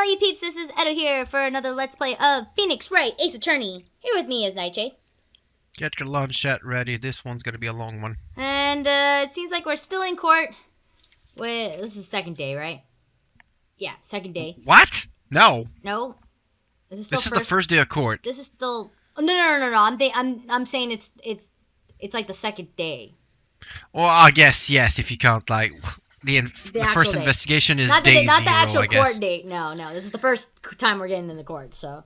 all you peeps, this is Edo here for another Let's Play of Phoenix Wright, Ace Attorney. Here with me is Nightshade. Get your lunchette ready. This one's gonna be a long one. And it seems like we're still in court. This is the second day, right? Yeah, second day. What? No. No? This is the first day of court. This is still... Oh, no. I'm saying it's like the second day. Well, I guess, yes, if you count, like, the first investigation is day zero, not the actual I guess. Court date. No. This is the first time we're getting in the court, so...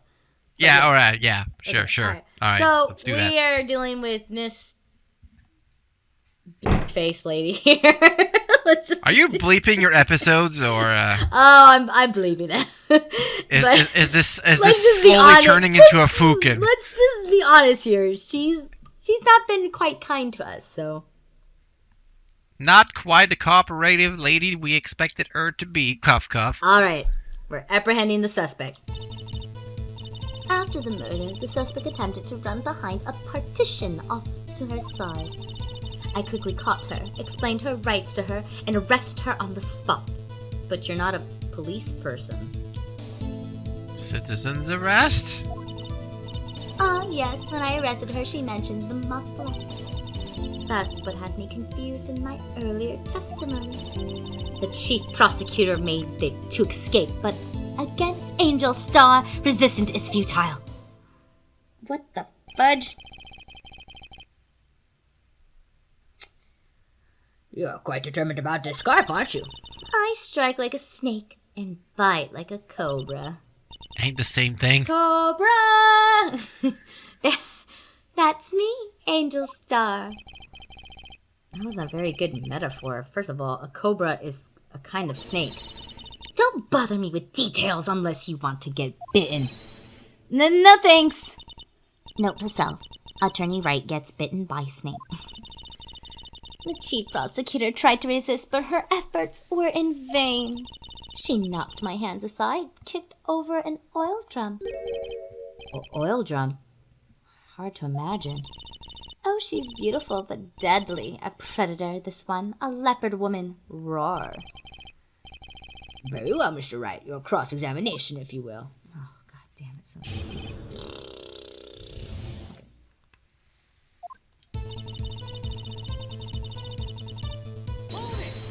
Yeah, alright, yeah. Sure, okay, sure. Alright, so, let's do that. We are dealing with Miss... Beat-face lady here. Are you bleeping your episodes, or... Oh, I'm bleeping it. Is this slowly turning into a fukin? Let's just be honest here. She's not been quite kind to us, so... Not quite the cooperative lady we expected her to be. Cuff, cuff. Alright, we're apprehending the suspect. After the murder, the suspect attempted to run behind a partition off to her side. I quickly caught her, explained her rights to her, and arrested her on the spot. But you're not a police person. Citizen's arrest? Yes, when I arrested her, she mentioned the muffler. That's what had me confused in my earlier testimony. The chief prosecutor made it to escape, but against Angel Star, resistance is futile. What the fudge? You're quite determined about this scarf, aren't you? I strike like a snake and bite like a cobra. Ain't the same thing. Cobra! That's me, Angel Star. That was a very good metaphor. First of all, a cobra is a kind of snake. Don't bother me with details unless you want to get bitten. No thanks. Note to self. Attorney Wright gets bitten by snake. The chief prosecutor tried to resist, but her efforts were in vain. She knocked my hands aside, kicked over an oil drum. Oil drum? Hard to imagine. Oh, she's beautiful but deadly. A predator, this one. A leopard woman. Roar. Very well, Mr. Wright. Your cross-examination, if you will. Oh, god damn it, son.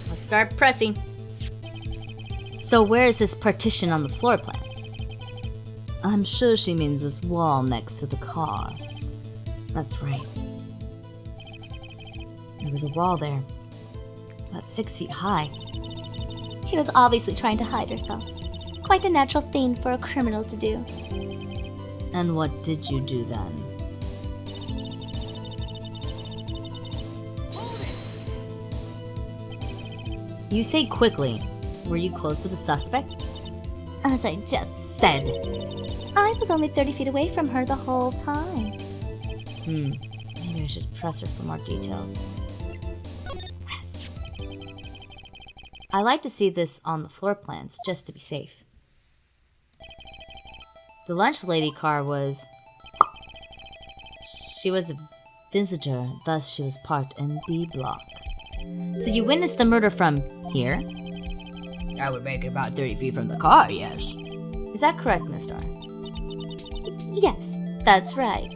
Let's start pressing. So where is this partition on the floor plans? I'm sure she means this wall next to the car. That's right. There was a wall there, about 6 feet high. She was obviously trying to hide herself. Quite a natural thing for a criminal to do. And what did you do then? You say quickly. Were you close to the suspect? As I just said. I was only 30 feet away from her the whole time. Maybe I should press her for more details. Press. I like to see this on the floor plans, just to be safe. The lunch lady car was... She was a visitor, thus she was parked in B block. So you witnessed the murder from here? I would make it about 30 feet from the car, yes. Is that correct, Miss Star? Yes, that's right.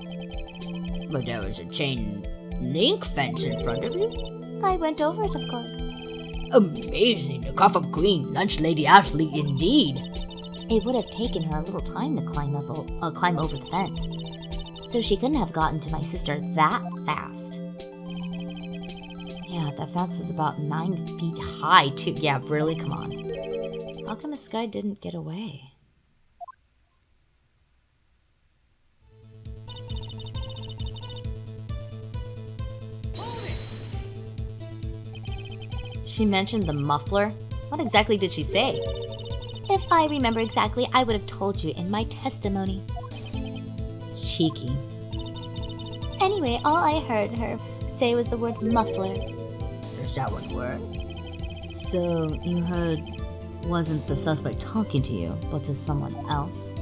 But there was a chain link fence in front of you? I went over it, of course. Amazing. A cough-up queen, lunch lady athlete indeed. It would have taken her a little time to climb over the fence. So she couldn't have gotten to my sister that fast. Yeah, that fence is about 9 feet high, too. Yeah, really? Come on. How come this guy didn't get away? She mentioned the muffler. What exactly did she say? If I remember exactly, I would have told you in my testimony. Cheeky. Anyway, all I heard her say was the word muffler. Is that one word? So, you heard wasn't the suspect talking to you, but to someone else?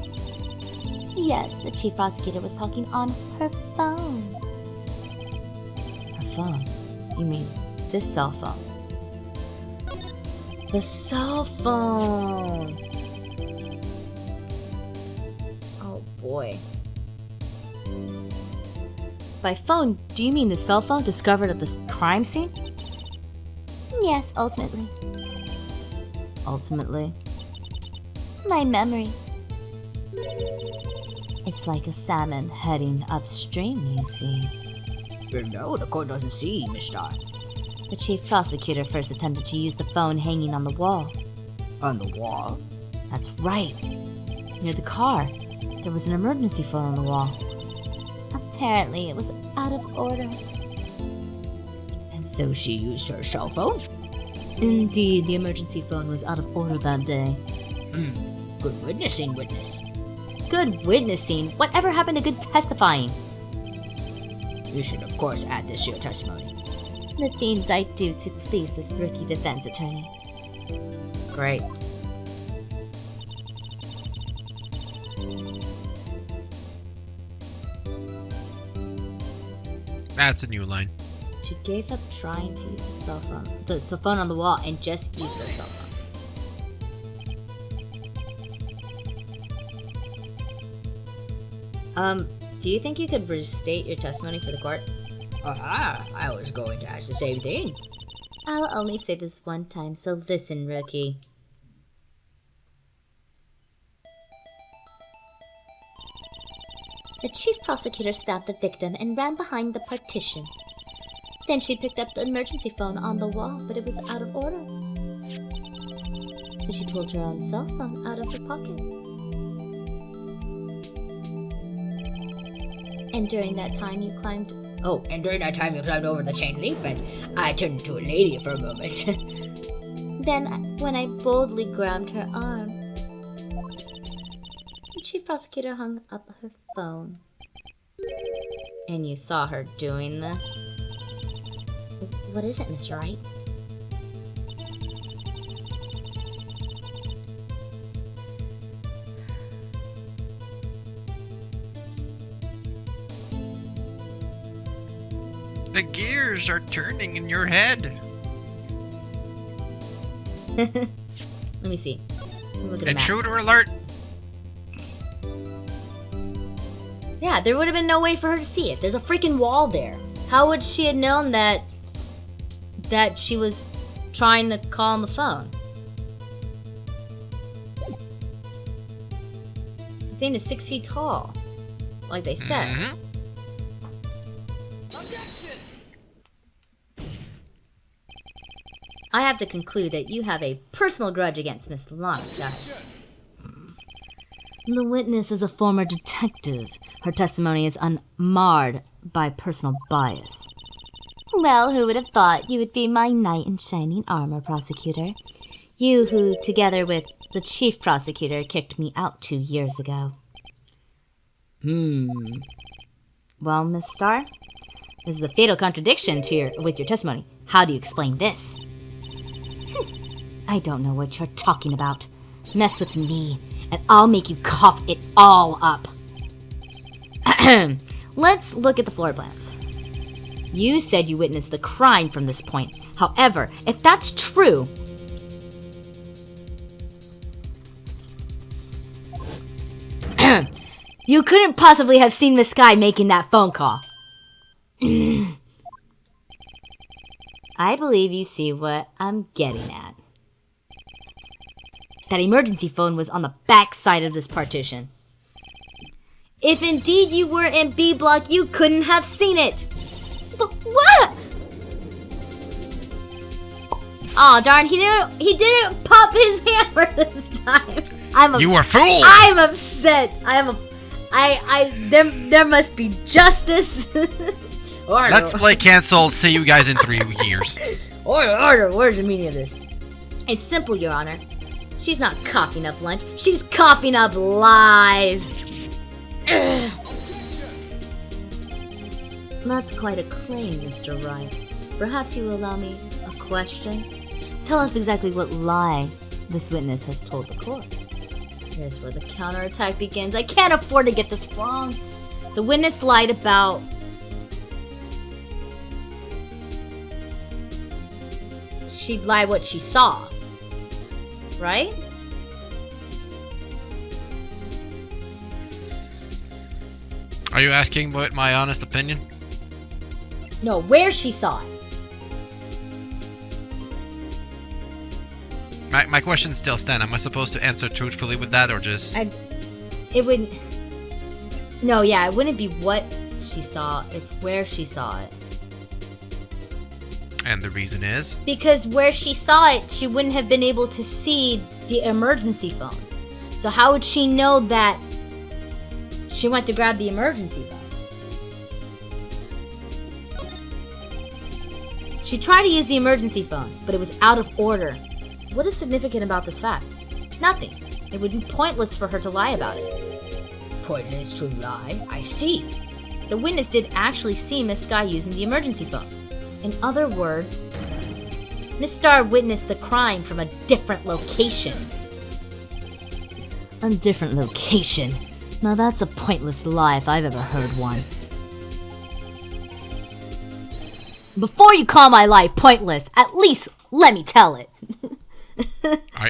Yes, the chief prosecutor was talking on her phone. Her phone? You mean this cell phone? The cell phone! boy. By phone, do you mean the cell phone discovered at the crime scene? Yes, ultimately. Ultimately. My memory. It's like a salmon heading upstream, you see. No, the court doesn't see, Miss Star. The chief prosecutor first attempted to use the phone hanging on the wall. On the wall? That's right. Near the car, there was an emergency phone on the wall. Apparently, it was out of order. And so she used her cell phone? Indeed, the emergency phone was out of order that day. Good witnessing, witness. Good witnessing? Whatever happened to good testifying? You should, of course, add this to your testimony. The things I do to please this rookie defense attorney. Great. That's a new line. She gave up trying to use the cell phone. The phone on the wall and just used her cell phone. Do you think you could restate your testimony for the court? I was going to ask the same thing. I'll only say this one time, so listen, rookie. The chief prosecutor stabbed the victim and ran behind the partition. Then she picked up the emergency phone on the wall, but it was out of order. So she pulled her own cell phone out of her pocket. And during that time you climbed... Oh, and during that time you climbed over the chain link fence, I turned into a lady for a moment. Then, when I boldly grabbed her arm, the chief prosecutor hung up her phone. And you saw her doing this? What is it, Mr. Wright? The gears are turning in your head. Let me see. Look at the map. Intruder alert. Yeah, there would have been no way for her to see it. There's a freaking wall there. How would she have known that she was trying to call on the phone? The thing is 6 feet tall, like they said. Mhm. I have to conclude that you have a personal grudge against Miss Lanaska. The witness is a former detective. Her testimony is unmarred by personal bias. Well, who would have thought you would be my knight in shining armor, prosecutor? You who, together with the chief prosecutor, kicked me out 2 years ago. Well, Miss Starr, this is a fatal contradiction with your testimony. How do you explain this? I don't know what you're talking about. Mess with me, and I'll make you cough it all up. Let's look at the floor plans. You said you witnessed the crime from this point. However, if that's true, you couldn't possibly have seen Miss Sky making that phone call. I believe you see what I'm getting at. That emergency phone was on the back side of this partition. If indeed you were in B block, you couldn't have seen it. But what? Oh darn! He didn't pop his hammer this time. You were fooled. I'm upset. There must be justice. Let's play cancel. See you guys in 3 years. Order. Where's the meaning of this? It's simple, Your Honor. She's not coughing up lunch. She's coughing up lies. Ugh. That's quite a claim, Mr. Wright. Perhaps you will allow me a question? Tell us exactly what lie this witness has told the court. Here's where the counterattack begins. I can't afford to get this wrong. The witness lied about... She'd lie what she saw. Right? Are you asking what my honest opinion? No, where she saw it. My question still stands. Am I supposed to answer truthfully with that, or just... It would... No, yeah, it wouldn't be what she saw. It's where she saw it. And the reason is? Because where she saw it, she wouldn't have been able to see the emergency phone. So how would she know that she went to grab the emergency phone? She tried to use the emergency phone, but it was out of order. What is significant about this fact? Nothing. It would be pointless for her to lie about it. Pointless to lie? I see. The witness did actually see Miss Sky using the emergency phone. In other words, Miss Star witnessed the crime from a different location. A different location? Now that's a pointless lie if I've ever heard one. Before you call my lie pointless, at least let me tell it.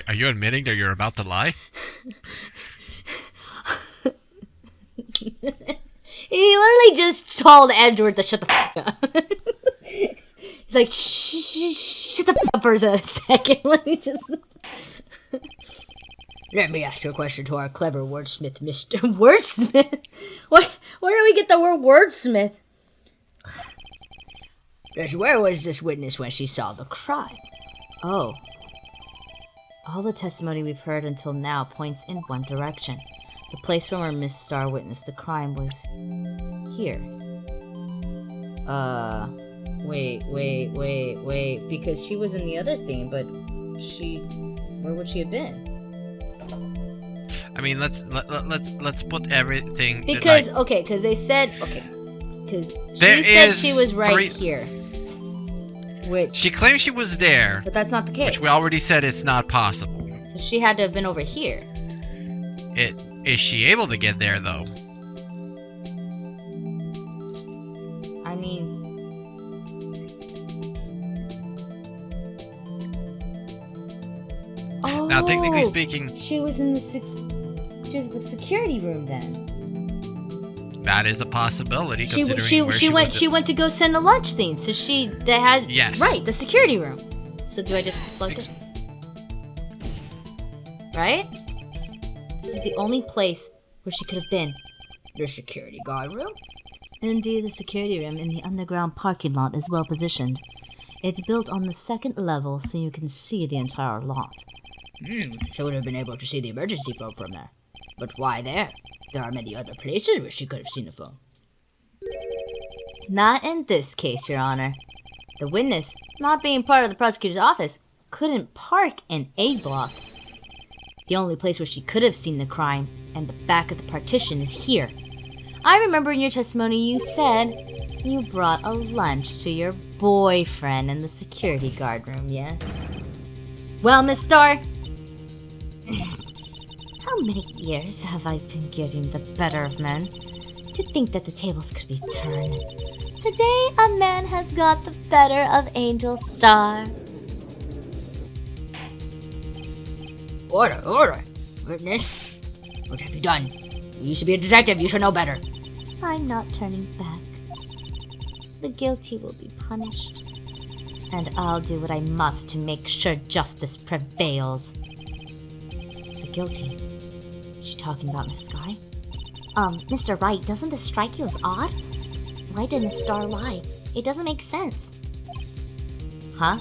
Are you admitting that you're about to lie? He literally just told Edward to shut the fuck up. He's like, shut the fuck up for a second. Let me just... Let me ask you a question to our clever wordsmith, Mr. Wordsmith? Where do we get the word wordsmith? Where was this witness when she saw the crime? Oh. All the testimony we've heard until now points in one direction. The place from where Miss Star witnessed the crime was here. Wait. Because she was in the other thing, but where would she have been? I mean, let's put everything... Because they said... Okay. Because she said she was right here. Which... She claims she was there. But that's not the case. Which we already said it's not possible. So she had to have been over here. Is she able to get there, though? I mean... Oh, now, technically speaking... She was in the security room then. That is a possibility, considering she went to go send the lunch thing, so they had... Yes. Right, the security room. So do I just select it? Right? This is the only place where she could have been. The security guard room? Indeed, the security room in the underground parking lot is well positioned. It's built on the second level so you can see the entire lot. She would have been able to see the emergency phone from there. But why there? There are many other places where she could have seen the phone. Not in this case, Your Honor. The witness, not being part of the prosecutor's office, couldn't park in A block. The only place where she could have seen the crime and the back of the partition is here. I remember in your testimony you said you brought a lunch to your boyfriend in the security guard room, yes? Well, Miss Starr, how many years have I been getting the better of men? To think that the tables could be turned. Today, a man has got the better of Angel Star. Order. Witness, what have you done? You used to be a detective, you should know better. I'm not turning back. The guilty will be punished. And I'll do what I must to make sure justice prevails. The guilty? Is she talking about Miss Sky? Mr. Wright, doesn't this strike you as odd? Why did Miss Star lie? It doesn't make sense. Huh?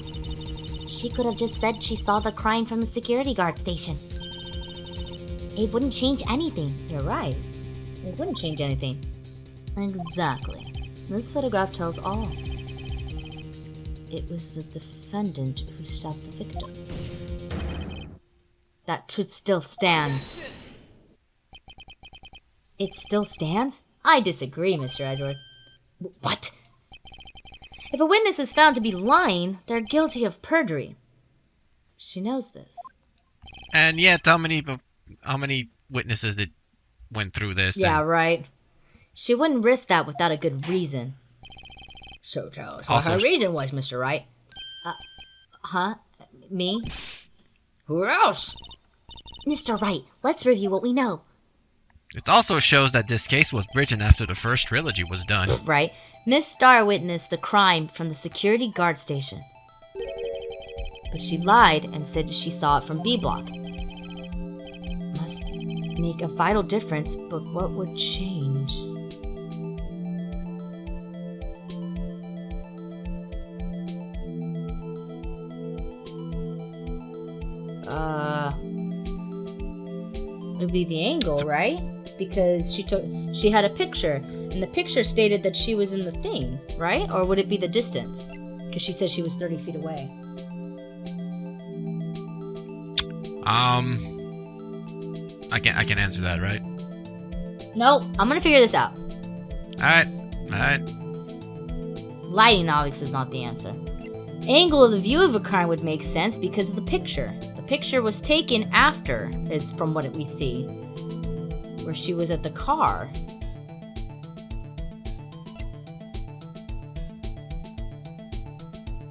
She could have just said she saw the crime from the security guard station. It wouldn't change anything. You're right. It wouldn't change anything. Exactly. This photograph tells all. It was the defendant who stopped the victim. That truth still stands. It still stands? I disagree, Mr. Edward. What? If a witness is found to be lying, they're guilty of perjury. She knows this. And yet, how many witnesses that went through this? Yeah, right. She wouldn't risk that without a good reason. So tell us what her reason was, Mr. Wright. Huh? Me? Who else? Mr. Wright, let's review what we know. It also shows that this case was written after the first trilogy was done. Right? Miss Starr witnessed the crime from the security guard station. But she lied and said she saw it from B Block. Must make a vital difference, but what would change? It'd be the angle, right? Because she had a picture, and the picture stated that she was in the thing, right? Or would it be the distance? Because she said she was 30 feet away. I can answer that, right? No, I'm gonna figure this out. Alright. Lighting obviously is not the answer. Angle of the view of a crime would make sense because of the picture. The picture was taken after, is from what we see, where she was at the car.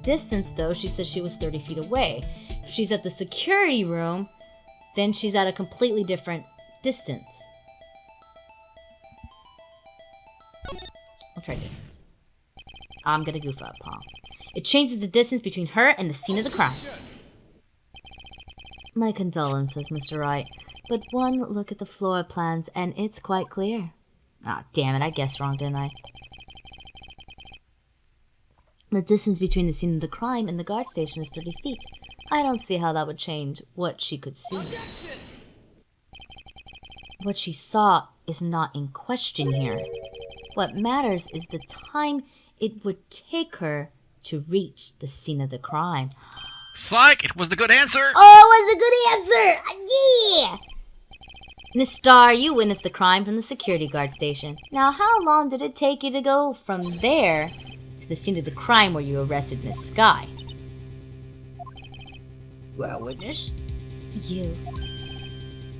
Distance, though, she said she was 30 feet away. If she's at the security room, then she's at a completely different distance. I'll try distance. I'm gonna goof up, huh? It changes the distance between her and the scene of the crime. My condolences, Mr. Wright, but one look at the floor plans and it's quite clear. Ah, damn it, I guessed wrong, didn't I? The distance between the scene of the crime and the guard station is 30 feet. I don't see how that would change what she could see. What she saw is not in question here. What matters is the time it would take her to reach the scene of the crime. Psych! It was the good answer! Oh, it was a good answer! Yeah! Miss Starr, you witnessed the crime from the security guard station. Now, how long did it take you to go from there to the scene of the crime where you arrested Miss Skye? Well, witness? You.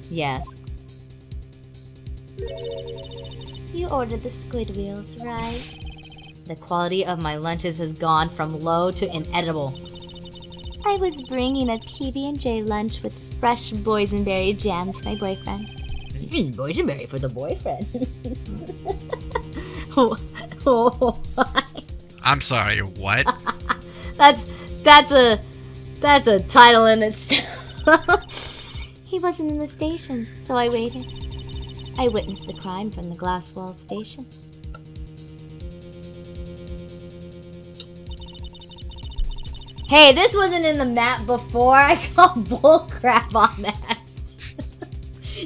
Yes. You ordered the squid wheels, right? The quality of my lunches has gone from low to inedible. I was bringing a PB&J lunch with fresh boysenberry jam to my boyfriend. Boysenberry for the boyfriend. I'm sorry, what? That's a title in itself. He wasn't in the station, so I waited. I witnessed the crime from the Glasswell station. Hey, this wasn't in the map before. I call bullcrap on that.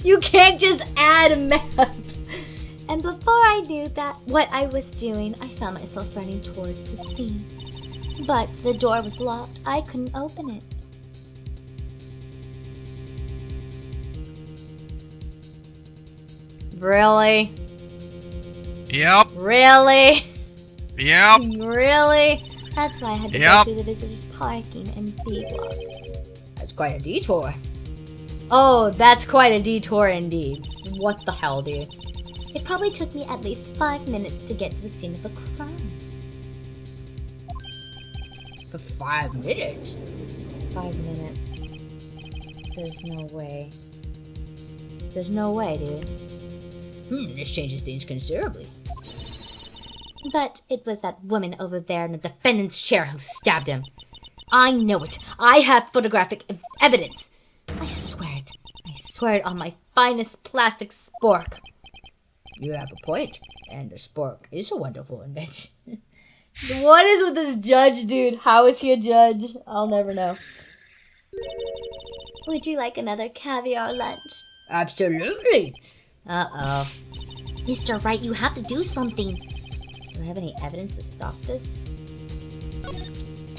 You can't just add a map. And before I knew that what I was doing, I found myself running towards the scene. But the door was locked. I couldn't open it. Really? Yep. Really? Yep. Really? That's why I had to Yep. go through the visitors' parking and B block. That's quite a detour. Oh, that's quite a detour indeed. What the hell, dude? It probably took me at least 5 minutes to get to the scene of the crime. For 5 minutes? 5 minutes. There's no way. There's no way, dude. This changes things considerably. But it was that woman over there in the Defendant's chair who stabbed him. I know it. I have photographic evidence. I swear it. I swear it on my finest plastic spork. You have a point, and the spork is a wonderful invention. What is with this judge, dude? How is he a judge? I'll never know. Would you like another caviar lunch? Absolutely. Uh-oh. Mr. Wright, you have to do something. Do I have any evidence to stop this?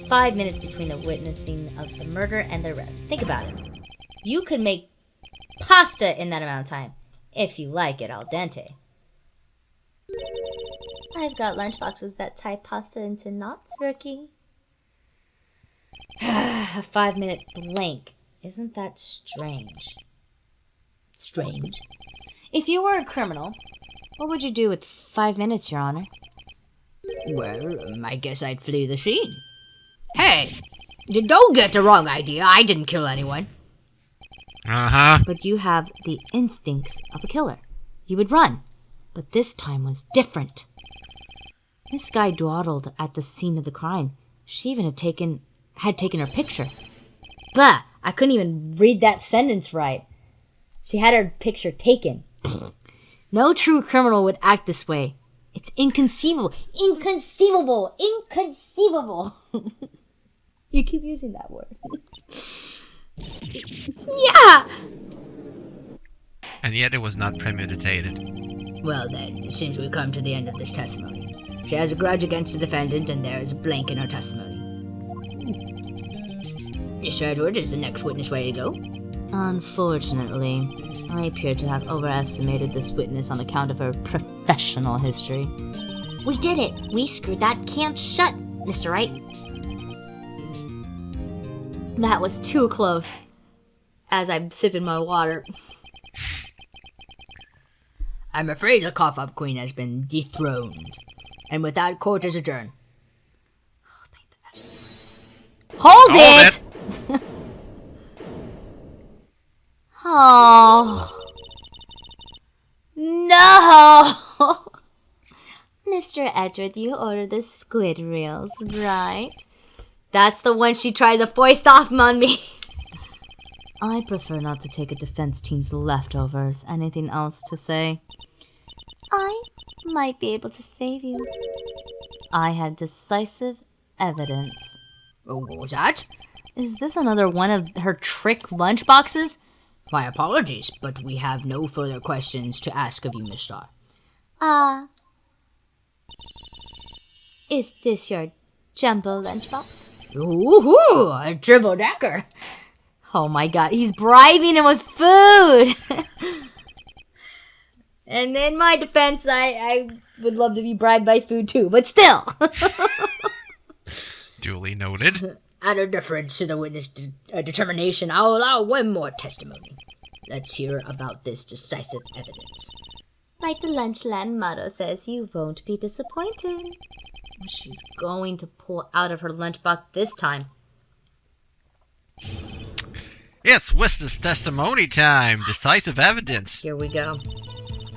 5 minutes between the witnessing of the murder and the arrest. Think about it. You could make pasta in that amount of time. If you like it al dente. I've got lunchboxes that tie pasta into knots, rookie. A 5 minute blank. Isn't that strange? Strange. If you were a criminal, what would you do with 5 minutes, Your Honor? Well, I guess I'd flee the scene. Hey, don't get the wrong idea. I didn't kill anyone. Uh-huh. But you have the instincts of a killer. You would run. But this time was different. This guy dawdled at the scene of the crime. She even had taken her picture. Bah! I couldn't even read that sentence right. She had her picture taken. No true criminal would act this way. It's inconceivable. Inconceivable! Inconceivable! You keep using that word. Yeah! And yet it was not premeditated. Well then, it seems we come to the end of this testimony. She has a grudge against the defendant, and there is a blank in her testimony. Mr. Edward, is the next witness ready to go? Unfortunately, I appear to have overestimated this witness on account of her professional history. We did it. We screwed that can shut, Mr. Wright. That was too close. As I'm sipping my water. I'm afraid the cough-up queen has been dethroned. And with that, court is adjourned. Hold Hold it! Oh. No! Mr. Edward, you ordered the squid reels, right? That's the one she tried to foist off on me. I prefer not to take a defense team's leftovers. Anything else to say? I might be able to save you. I had decisive evidence. Oh, what was that? Is this another one of her trick lunchboxes? My apologies, but we have no further questions to ask of you, Miss Starr. Is this your jumbo lunchbox? Ooh, a triple decker. Oh my god, he's bribing him with food! And in my defense, I would love to be bribed by food too, but still! Duly noted. Out of deference to the witness' determination, I'll allow one more testimony. Let's hear about this decisive evidence. Like the Lunchland motto says, you won't be disappointed. What she's going to pull out of her lunchbox this time. It's witness testimony time. Decisive evidence. Here we go.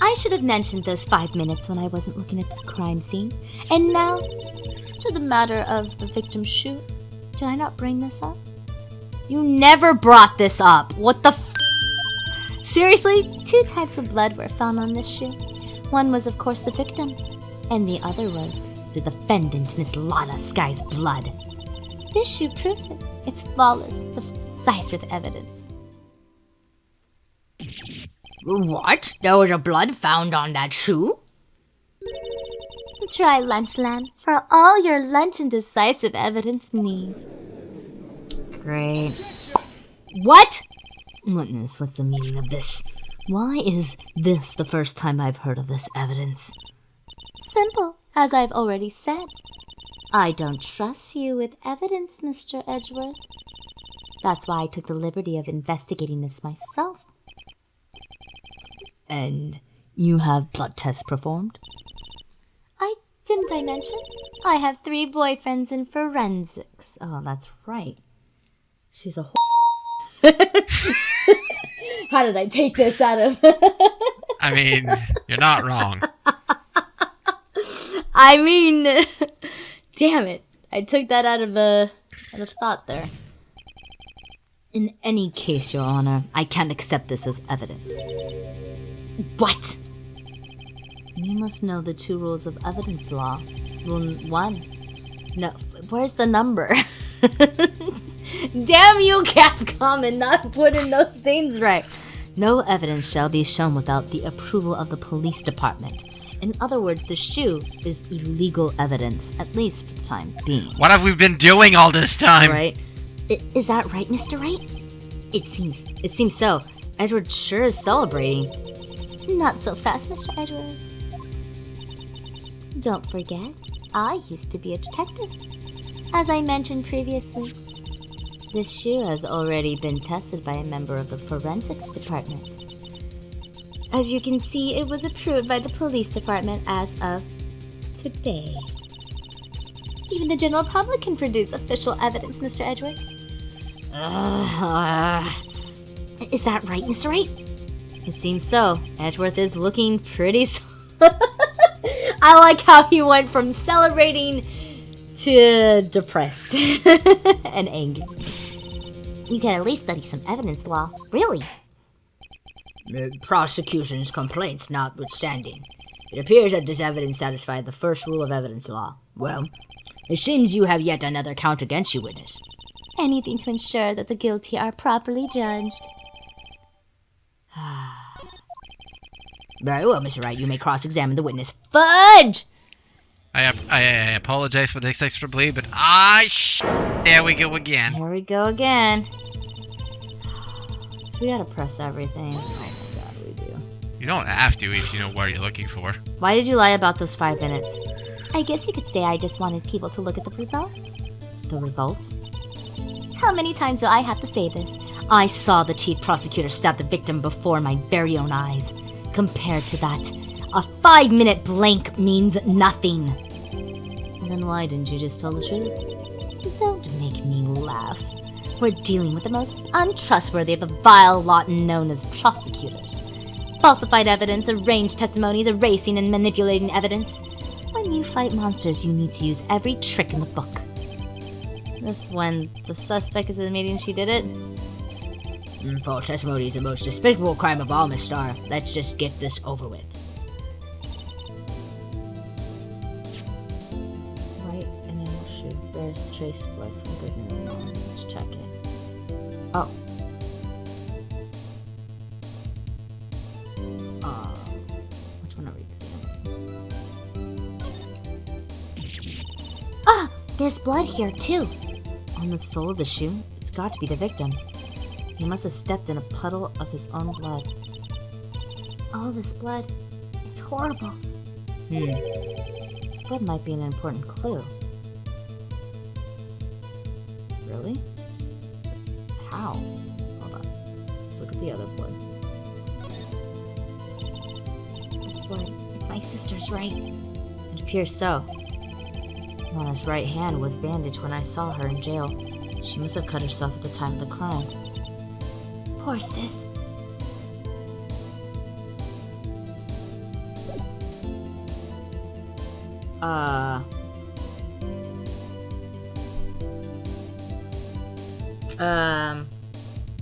I should have mentioned those 5 minutes when I wasn't looking at the crime scene. And now, to the matter of the victim's shoe. Did I not bring this up? You never brought this up. What the Seriously? 2 types of blood were found on this shoe. One was, of course, the victim, and the other was The defendant, Miss Lana Sky's blood. this shoe proves it. It's flawless, decisive evidence. What? There was a blood found on that shoe? Try Lunchland for all your lunch and decisive evidence needs. Great. What? Witness, what's the meaning of this? Why is this the first time I've heard of this evidence? Simple, as I've already said. I don't trust you with evidence, Mr. Edgeworth. That's why I took the liberty of investigating this myself. And you have blood tests performed? Didn't I mention? I have 3 boyfriends in forensics. Oh, that's right. She's a How did I take this out of... I mean, you're not wrong. I mean... Damn it. I took that out of thought there. In any case, Your Honor, I can't accept this as evidence. What? You must know the 2 rules of evidence law. Rule 1. No, where's the number? Damn you, Capcom, and not putting those things right. No evidence shall be shown without the approval of the police department. In other words, the shoe is illegal evidence, at least for the time being. What have we been doing all this time? Right? Is that right, Mr. Wright? It seems so. Edward sure is celebrating. Not so fast, Mr. Edgeworth. Don't forget, I used to be a detective. As I mentioned previously, This shoe has already been tested by a member of the forensics department. as you can see, it was approved by the police department as of today. Even the general public can produce official evidence, Mr. Edgeworth. Is that right, Mr. Wright? It seems so. Edgeworth is looking pretty... I like how he went from celebrating to depressed and angry. You can at least study some evidence law. Really? Prosecution's complaints notwithstanding, it appears that this evidence satisfied the first rule of evidence law. Well, it seems you have yet another count against you, witness. Anything to ensure that the guilty are properly judged. Very well, Mr. Wright, you may cross-examine the witness. Fudge! I apologize for this extra bleed, but there we go again. Here we go again. We gotta press everything. Oh my god, we do. You don't have to if you know what you're looking for. Why did you lie about those 5 minutes? I guess you could say I just wanted people to look at the results. The results? How many times do I have to say this? I saw the chief prosecutor stab the victim before my very own eyes. Compared to that, a 5-minute blank means nothing. Then why didn't you just tell the truth? Don't make me laugh. We're dealing with the most untrustworthy of the vile lot known as prosecutors. Falsified evidence, arranged testimonies, erasing and manipulating evidence. When you fight monsters, you need to use every trick in the book. This when the suspect is admitting she did it? False testimony is the most despicable crime of all, Miss Starr. Let's just get this over with. Right, and then we'll shoot. There's trace blood from Goodman. Let's check it. Oh. Which one are we examining? Ah! There's blood here, too. On the sole of the shoe? It's got to be the victim's. He must have stepped in a puddle of his own blood. All this blood. It's horrible. This blood might be an important clue. Really? How? Hold on. Let's look at the other blood. This blood, it's my sister's, right? It appears so. Lana's right hand was bandaged when I saw her in jail. She must have cut herself at the time of the crime. Poor sis.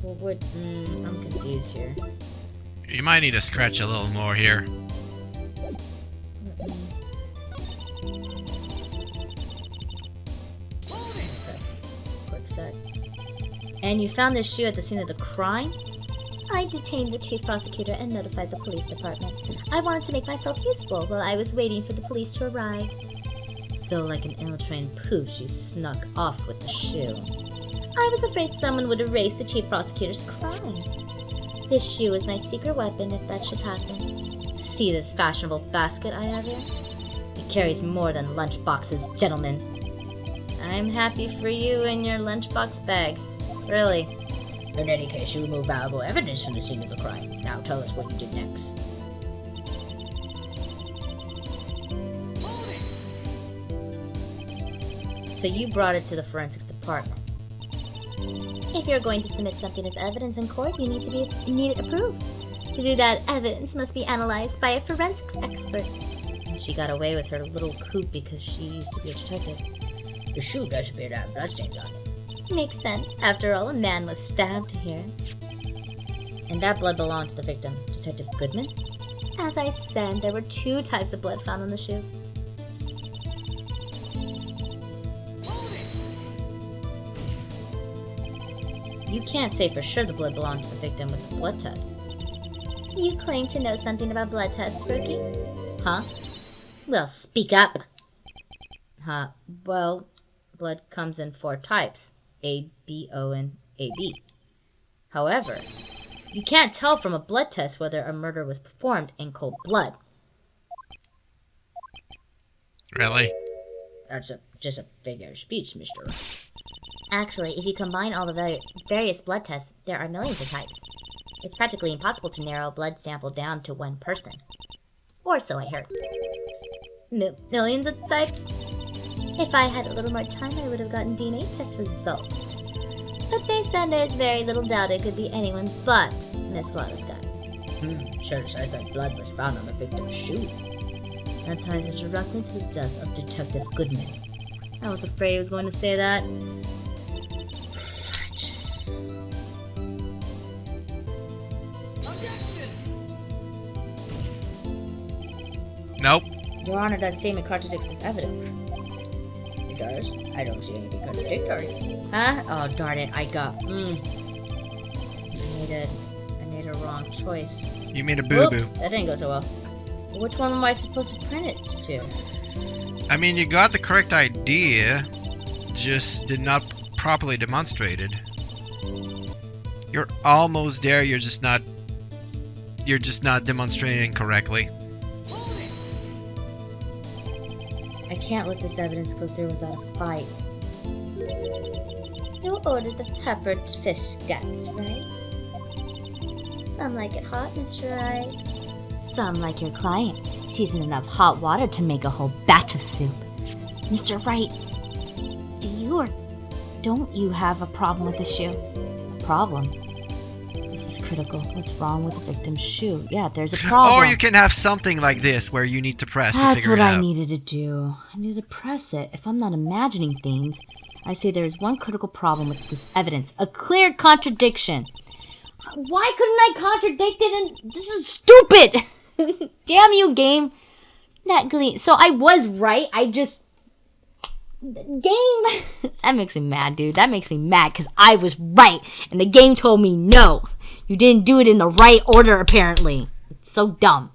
Well, what? I'm confused here. You might need to scratch a little more here. Press this quick sec. And you found this shoe at the scene of the crime? I detained the chief prosecutor and notified the police department. I wanted to make myself useful while I was waiting for the police to arrive. So, like an ill-trained pooch, you snuck off with the shoe. I was afraid someone would erase the chief prosecutor's crime. This shoe is my secret weapon if that should happen. See this fashionable basket I have here? It carries more than lunch boxes, gentlemen. I'm happy for you and your lunchbox bag. Really. In any case, you removed valuable evidence from the scene of the crime. Now tell us what you did next. So you brought it to the forensics department. If you're going to submit something as evidence in court, you need it approved. To do that, evidence must be analyzed by a forensics expert. And she got away with her little coup because she used to be a detective. The shoe does appear to have bloodstains on it. Makes sense. After all, a man was stabbed here. And that blood belonged to the victim, Detective Goodman? As I said, there were 2 types of blood found on the shoe. You can't say for sure the blood belonged to the victim with the blood test. You claim to know something about blood tests, Rookie? Huh? Well, speak up! Huh? Well, blood comes in 4 types. A, B, O, and AB. However, you can't tell from a blood test whether a murder was performed in cold blood. Really? That's just a figure of speech, Mr. Wright. Actually, if you combine all the various blood tests, there are millions of types. It's practically impossible to narrow a blood sample down to one person. Or so I heard. Millions of types? If I had a little more time, I would have gotten DNA test results. But they said there's very little doubt it could be anyone but Miss Lotta's guys. Sure says that blood was found on the victim's shoe. That ties her directly to the death of Detective Goodman. I was afraid he was going to say that. Nope. Your Honor, that statement contradicts this evidence. It does. I don't see anything contradictory. Huh? Oh, darn it. I made a wrong choice. You made a boo-boo. Oops, that didn't go so well. Which one am I supposed to print it to? I mean, you got the correct idea, just did not properly demonstrate it. You're almost there, you're just not demonstrating correctly. I can't let this evidence go through without a fight. You ordered the peppered fish guts, right? Some like it hot, Mr. Wright. Some like your client. She's in enough hot water to make a whole batch of soup. Mr. Wright, do you or don't you have a problem with the shoe? A problem? This is critical. What's wrong with the victim's shoe? Yeah, there's a problem. Or you can have something like this where you need to press to That's figure what it out. I needed to do. I needed to press it. If I'm not imagining things, I say there is one critical problem with this evidence. A clear contradiction. Why couldn't I contradict it? And this is stupid. Damn you, game. That gleam. So I was right. I just game. That makes me mad, dude. That makes me mad because I was right, and the game told me no. You didn't do it in the right order, apparently. It's so dumb.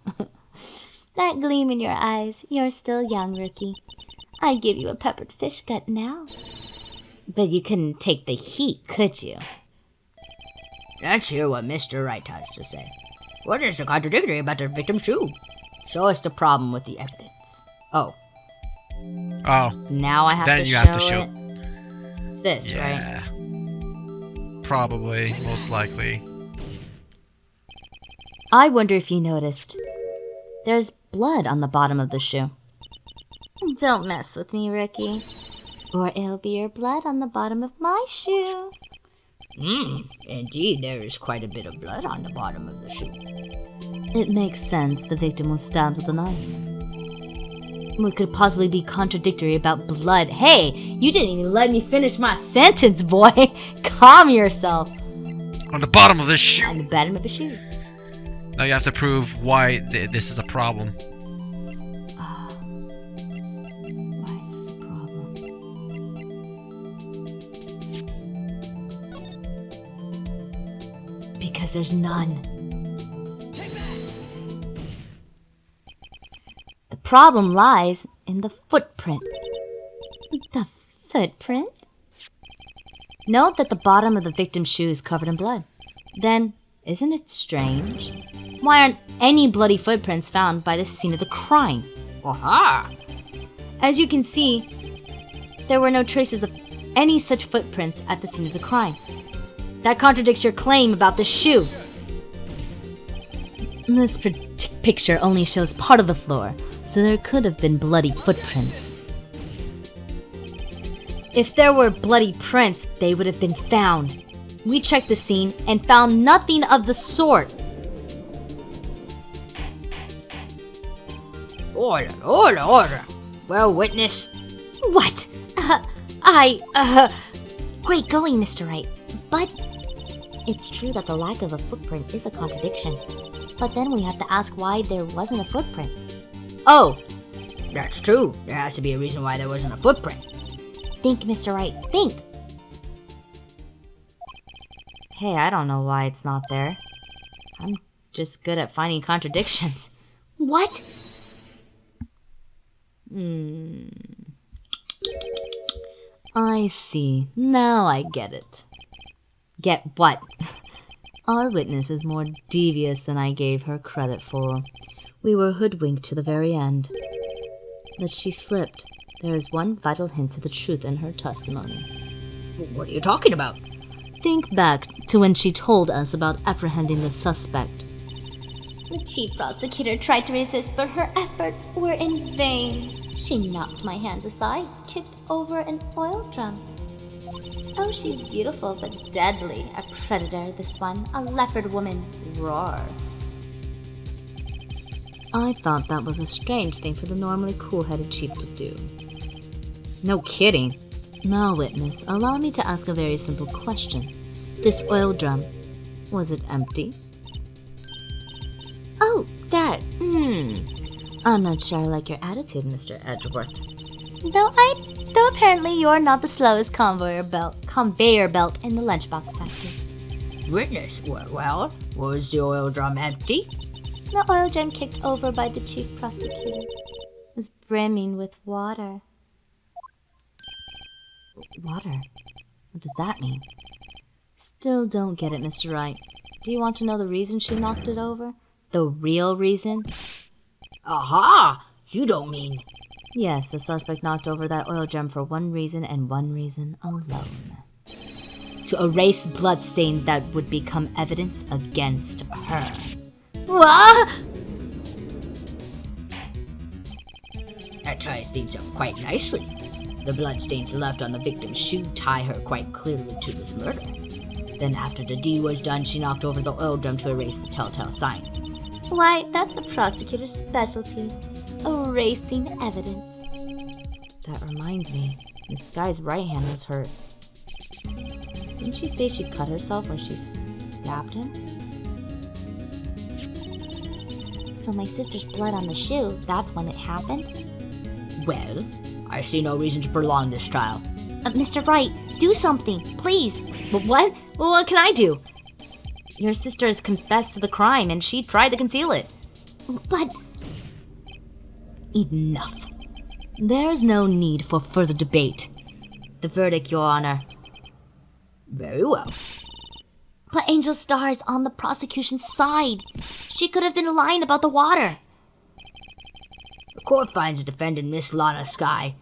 That gleam in your eyes. You're still young, rookie. I'd give you a peppered fish gut now. But you couldn't take the heat, could you? Let's hear what Mr. Wright has to say. What is so contradictory about the victim's shoe? Show us the problem with the evidence. Oh. Oh, Now I have then to you show have to show. it. It's this, right? Yeah. Probably, most likely. I wonder if you noticed. There's blood on the bottom of the shoe. Don't mess with me, rookie. Or it'll be your blood on the bottom of my shoe. Indeed, there is quite a bit of blood on the bottom of the shoe. It makes sense the victim was stabbed with a knife. What could possibly be contradictory about blood? Hey, you didn't even let me finish my sentence, boy. Calm yourself. On the bottom of this On shoe. the bottom of the shoe. Now you have to prove why this is a problem. Why is this a problem? Because there's none. The problem lies in the footprint. The footprint? Note that the bottom of the victim's shoe is covered in blood. Then, isn't it strange? Why aren't any bloody footprints found by the scene of the crime? Aha! As you can see, there were no traces of any such footprints at the scene of the crime. That contradicts your claim about the shoe. This picture only shows part of the floor, so there could have been bloody footprints. If there were bloody prints, they would have been found. We checked the scene and found nothing of the sort. Order. Well, witness. What? Great going, Mr. Wright. But it's true that the lack of a footprint is a contradiction. But then we have to ask why there wasn't a footprint. Oh, That's true. There has to be a reason why there wasn't a footprint. Think, Mr. Wright, think. hey, I don't know why it's not there. I'm just good at finding contradictions. What? I see. Now I get it. Get what? Our witness is more devious than I gave her credit for. We were hoodwinked to the very end. But she slipped. There is one vital hint to the truth in her testimony. What are you talking about? Think back to when she told us about apprehending the suspect. The chief prosecutor tried to resist, but her efforts were in vain. She knocked my hands aside, kicked over an oil drum, Oh, she's beautiful but deadly. A predator, this one. A leopard woman. Roar. I thought that was a strange thing for the normally cool-headed chief to do. No kidding. Now, witness, allow me to ask a very simple question. This oil drum, was it empty? Oh, that. I'm not sure I like your attitude, Mr. Edgeworth. Though apparently you're not the slowest conveyor belt in the lunchbox factory. Witness, well, was the oil drum empty? The oil drum kicked over by the chief prosecutor was brimming with water. Water? What does that mean? Still don't get it, Mr. Wright. Do you want to know the reason she knocked it over? The real reason? Aha! You don't mean... Yes, the suspect knocked over that oil drum for one reason and one reason alone. To erase bloodstains that would become evidence against her. What? That ties things up quite nicely. The bloodstains left on the victim's shoe tie her quite clearly to this murder. Then after the deed was done, she knocked over the oil drum to erase the telltale signs. Why, that's a prosecutor's specialty. Erasing evidence. That reminds me, this guy's right hand was hurt. Didn't she say she cut herself when she stabbed him? So my sister's blood on the shoe, that's when it happened? Well, I see no reason to prolong this trial. Mr. Wright, do something, please. But what? Well, what can I do? Your sister has confessed to the crime and she tried to conceal it. But... Enough. There's no need for further debate. The verdict, Your Honor. Very well. But Angel Star is on the prosecution's side. She could have been lying about the water. The court finds the defendant Miss Lana Sky.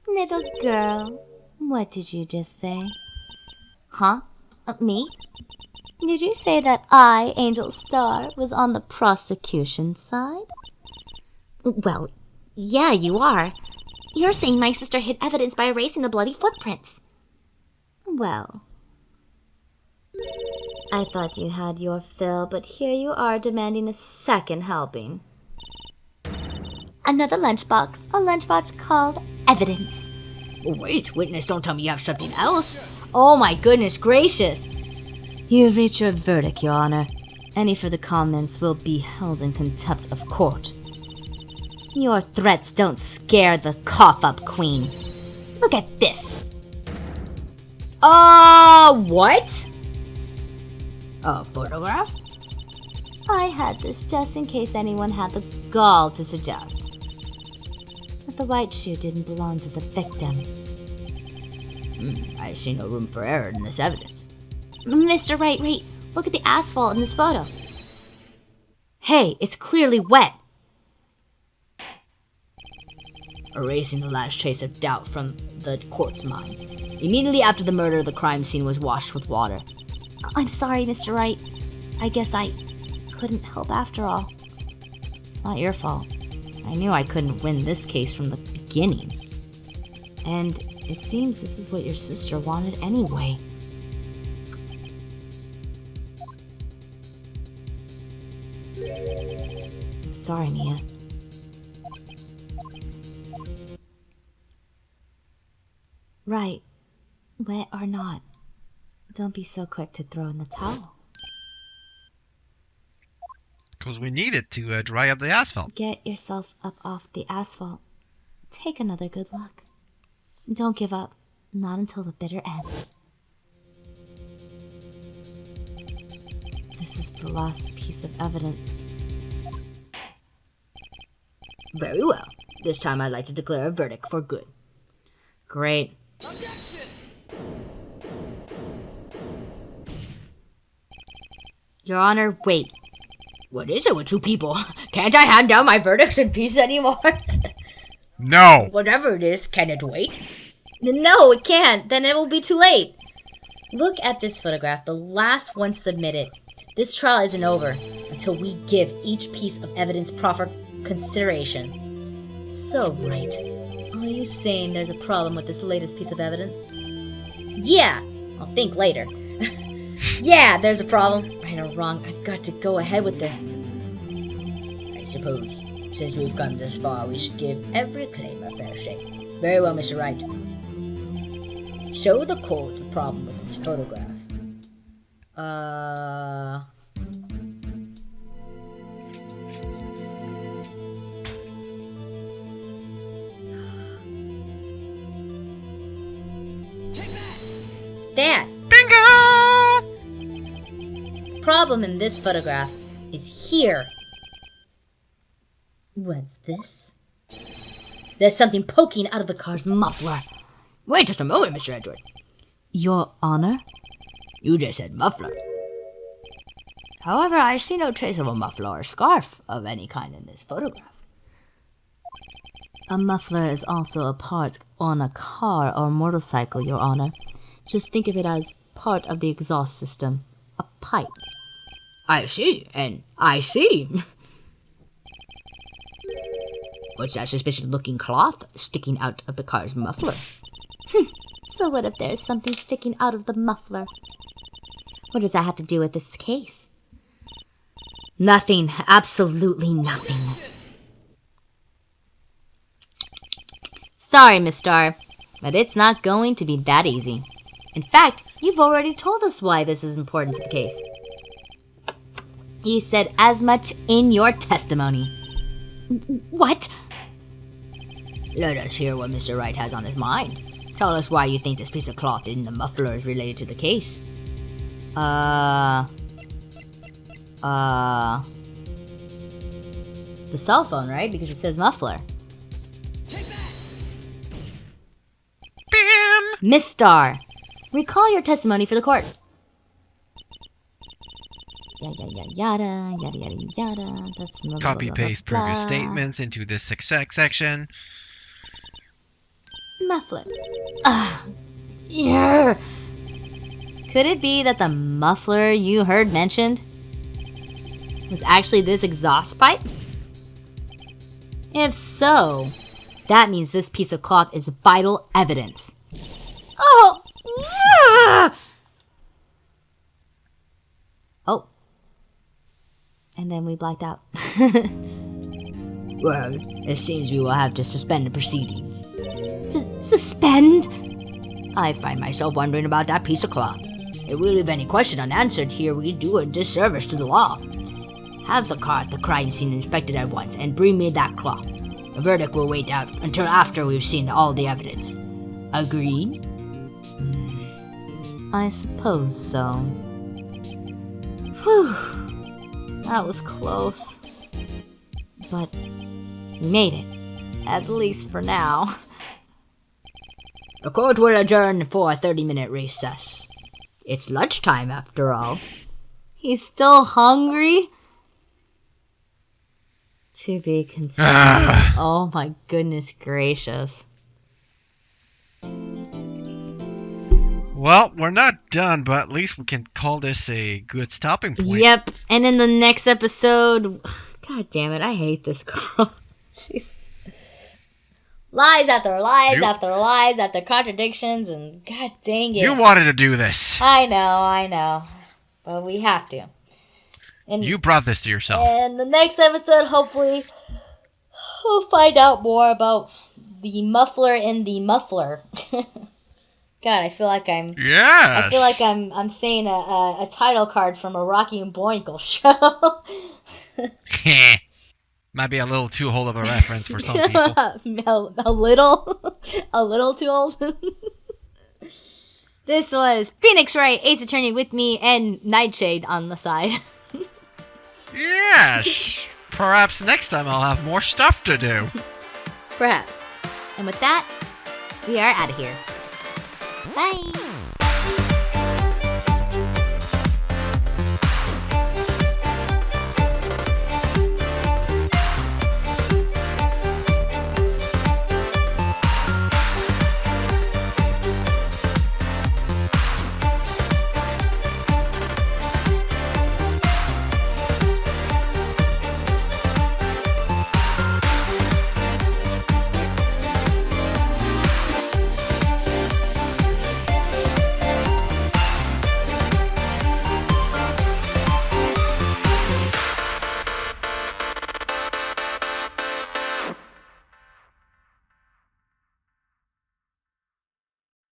Little girl, what did you just say? Huh? Me? Did you say that I, Angel Star, was on the prosecution side? Well, yeah, you are. You're saying my sister hid evidence by erasing the bloody footprints. Well, I thought you had your fill, but here you are demanding a second helping. another lunchbox. A lunchbox called evidence. Wait, witness, don't tell me you have something else. Oh my goodness gracious! You've reached your verdict, Your Honor. Any further comments will be held in contempt of court. Your threats don't scare the cough-up queen. Look at this. What? A photograph? I had this just in case anyone had the gall to suggest. But the white shoe didn't belong to the victim. I see no room for error in this evidence. Mr. Wright, look at the asphalt in this photo. Hey, it's clearly wet. Erasing the last trace of doubt from the court's mind. Immediately after the murder, the crime scene was washed with water. I'm sorry, Mr. Wright. I guess I couldn't help after all. It's not your fault. I knew I couldn't win this case from the beginning. And it seems this is what your sister wanted anyway. I'm sorry, Mia. Right. Wet or not, don't be so quick to throw in the towel. Because we need it to dry up the asphalt. Get yourself up off the asphalt. Take another good look. Don't give up. Not until the bitter end. This is the last piece of evidence. Very well. This time I'd like to declare a verdict for good. Great. Your Honor, wait. What is it with you people? Can't I hand down my verdicts in peace anymore? No! Whatever it is, can it wait? No, it can't. Then it will be too late. Look at this photograph, the last one submitted. This trial isn't over until we give each piece of evidence proper consideration. So, Wright, are you saying there's a problem with this latest piece of evidence? Yeah! I'll think later. Yeah, there's a problem. Right or wrong, I've got to go ahead with this. I suppose, since we've come this far, we should give every claim a fair shake. Very well, Mr. Wright. Show the court the problem with this photograph. Dad! Bingo! Problem in this photograph is here. What's this? There's something poking out of the car's muffler. Wait just a moment, Mr. Edward. Your Honor? You just said muffler. However, I see no trace of a muffler or scarf of any kind in this photograph. A muffler is also a part on a car or motorcycle, Your Honor. Just think of it as part of the exhaust system. A pipe. I see, and I see. What's that suspicious-looking cloth sticking out of the car's muffler? So what if there's something sticking out of the muffler? What does that have to do with this case? Nothing. Absolutely nothing. Sorry, Miss Starr, but it's not going to be that easy. In fact, you've already told us why this is important to the case. You said as much in your testimony. What? Let us hear what Mr. Wright has on his mind. Tell us why you think this piece of cloth in the muffler is related to the case. The cell phone, right? Because it says muffler. Bam! Miss Starr, recall your testimony for the court. Yada yada yada yada yada yada. That's blah, blah, Copy blah, blah, paste blah, previous blah. statements into this section. Muffler. Yeah. Could it be that the muffler you heard mentioned was actually this exhaust pipe? If so, that means this piece of cloth is vital evidence. Oh! Oh. And then we blacked out. Well, it seems we will have to suspend the proceedings. Suspend? I find myself wondering about that piece of cloth. If we leave any question unanswered here, we do a disservice to the law. Have the car at the crime scene inspected at once and bring me that cloth. The verdict will wait out until after we've seen all the evidence. Agreed? I suppose so. Whew. That was close. But we made it. At least for now. The court will adjourn for a 30-minute recess. It's lunchtime, after all. He's still hungry? To be continued. Oh my goodness gracious. Well, we're not done, but at least we can call this a good stopping point. Yep, and in the next episode... God damn it, I hate this girl. She's... Lies after lies after lies after contradictions, and god dang it. You wanted to do this. I know. But we have to. And You brought this to yourself. And the next episode, hopefully, we'll find out more about the muffler in the muffler. God, I feel like I'm... Yes. I feel like I'm saying a title card from a Rocky and Bullwinkle show. Might be a little too old of a reference for some people. a little too old. This was Phoenix Wright, Ace Attorney with me, and Nightshade on the side. Yes. Perhaps next time I'll have more stuff to do. Perhaps. And with that, we are out of here. Bye.